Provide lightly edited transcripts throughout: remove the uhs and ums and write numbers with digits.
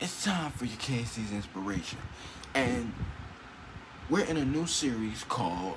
It's time for your Casey's Inspiration. And we're in a new series called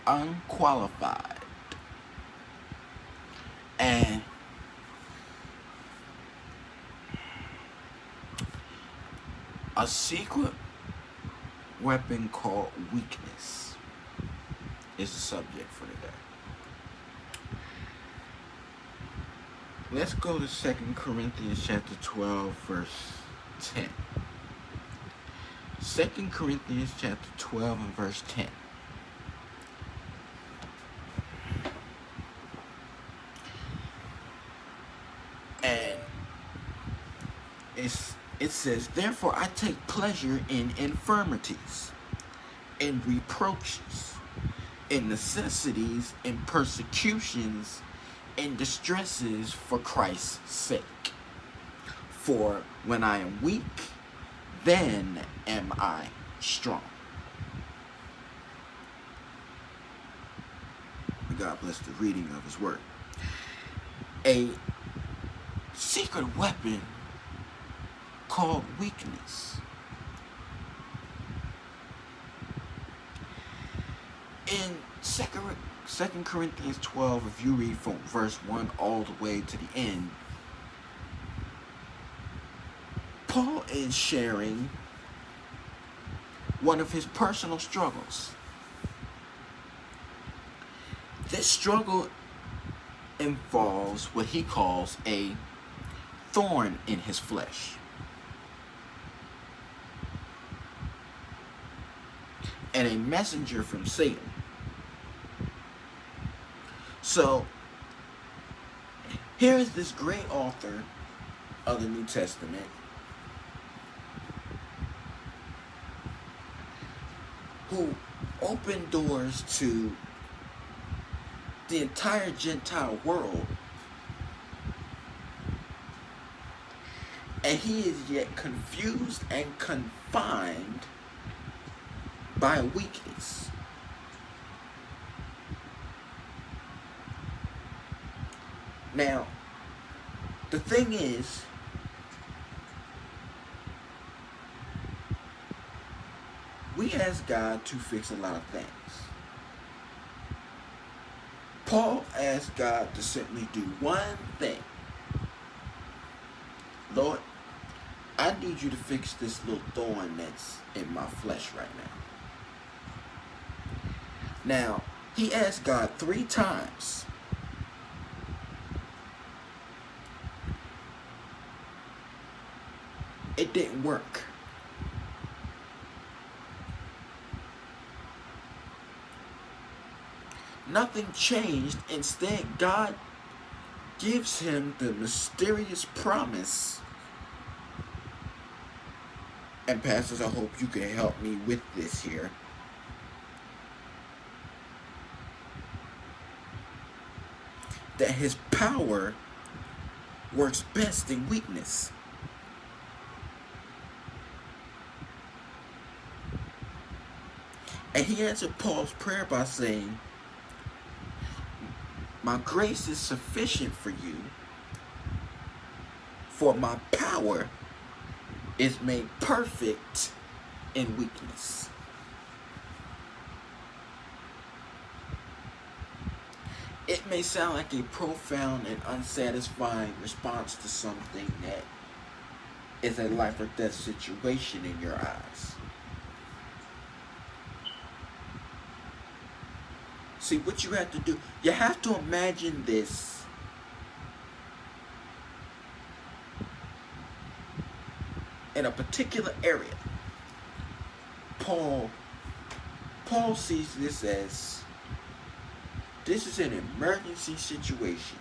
Unqualified. And a secret weapon called weakness is the subject for today. Let's go to 2 Corinthians chapter 12, verse 10. 2 Corinthians chapter 12 and verse 10. And it says, therefore I take pleasure in infirmities, in reproaches, in necessities, in persecutions, in distresses for Christ's sake. For when I am weak, then am I strong. God bless the reading of His word. A secret weapon called weakness. In 2 Corinthians 12, if you read from verse 1 all the way to the end, Paul is sharing one of his personal struggles. This struggle involves what he calls a thorn in his flesh. And a messenger from Satan. So, here is this great author of the New Testament who opened doors to the entire Gentile world, and he is yet confused and confined by weakness. Now, the thing is, we ask God to fix a lot of things. Paul asked God to simply do one thing. Lord, I need you to fix this little thorn that's in my flesh right now. Now, he asked God 3 times. It didn't work. Nothing changed. Instead, God gives him the mysterious promise. And pastors, I hope you can help me with this here. That his power works best in weakness. And he answered Paul's prayer by saying, my grace is sufficient for you, for my power is made perfect in weakness. It may sound like a profound and unsatisfying response to something that is a life or death situation in your eyes. See, what you have to do, you have to imagine this in a particular area. Paul sees this as, this is an emergency situation.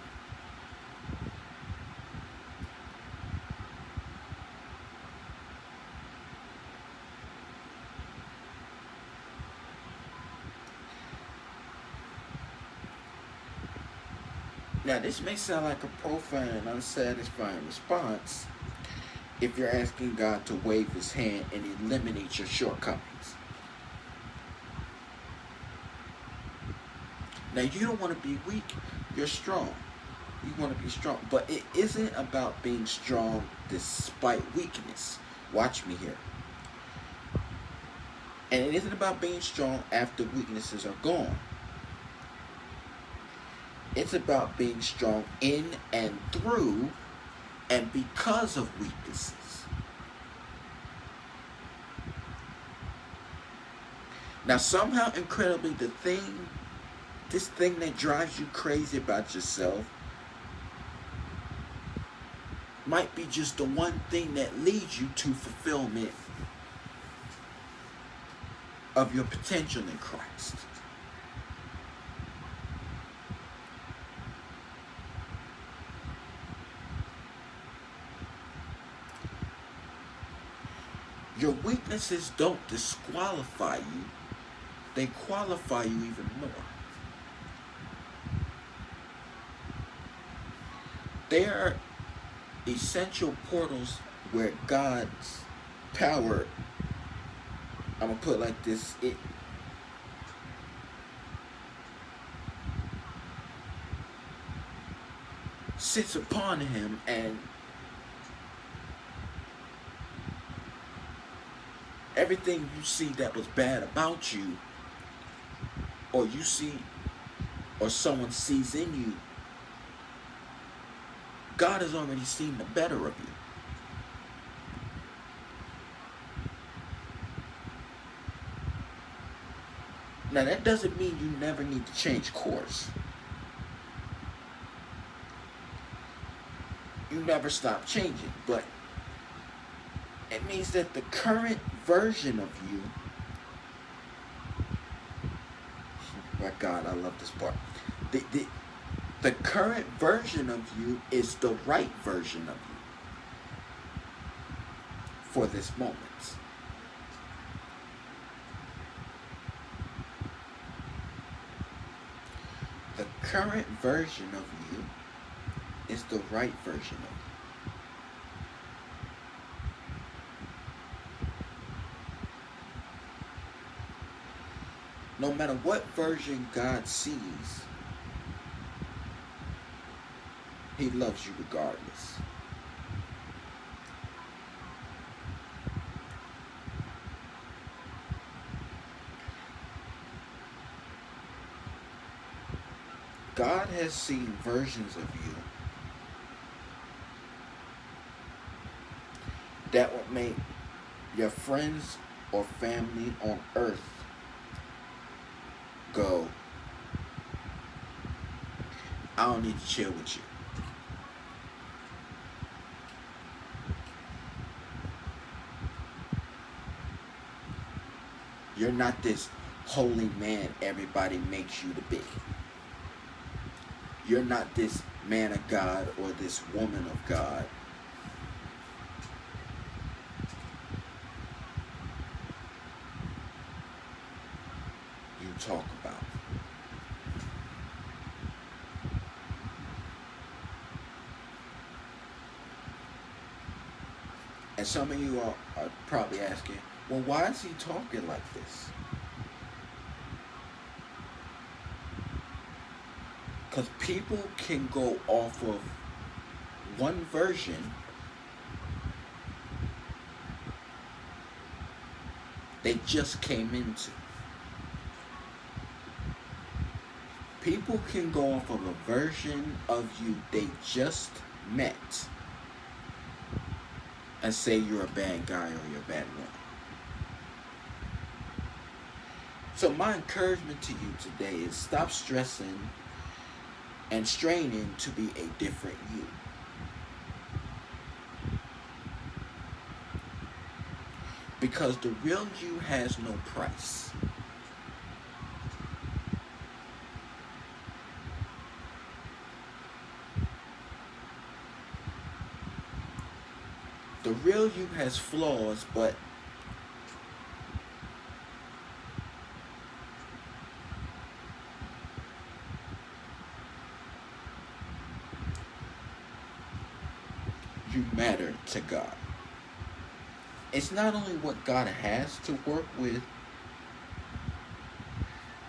Now, this may sound like a profound and unsatisfying response if you're asking God to wave his hand and eliminate your shortcomings. Now, you don't want to be weak, you're strong. You want to be strong. But it isn't about being strong despite weakness. Watch me here. And it isn't about being strong after weaknesses are gone. It's about being strong in and through and because of weaknesses. Now, somehow, incredibly, this thing that drives you crazy about yourself might be just the one thing that leads you to fulfillment of your potential in Christ. Your weaknesses don't disqualify you, they qualify you even more. They are essential portals where God's power, I'm going to put it like this, it sits upon him, and everything you see that was bad about you, or you see, or someone sees in you, God has already seen the better of you. Now, that doesn't mean you never need to change course. You never stop changing, but it means that the current version of you, my God, I love this part. The current version of you is the right version of you for this moment. The current version of you is the right version of you. No matter what version God sees, he loves you regardless. God has seen versions of you that would make your friends or family on earth go, I don't need to chill with you. You're not this holy man everybody makes you to be. You're not this man of God or this woman of God. You talk about. And some of you are probably asking, well, why is he talking like this? Because people can go off of one version they just came into. People can go off of a version of you they just met and say you're a bad guy or you're a bad woman. So my encouragement to you today is stop stressing and straining to be a different you. Because the real you has no price. The real you has flaws, but you matter to God. It's not only what God has to work with,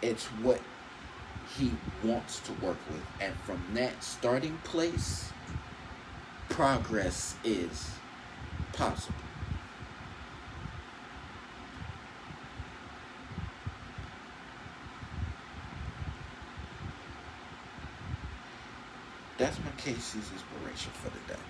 it's what he wants to work with. And from that starting place, progress is possible. That's my Casey's inspiration for the day.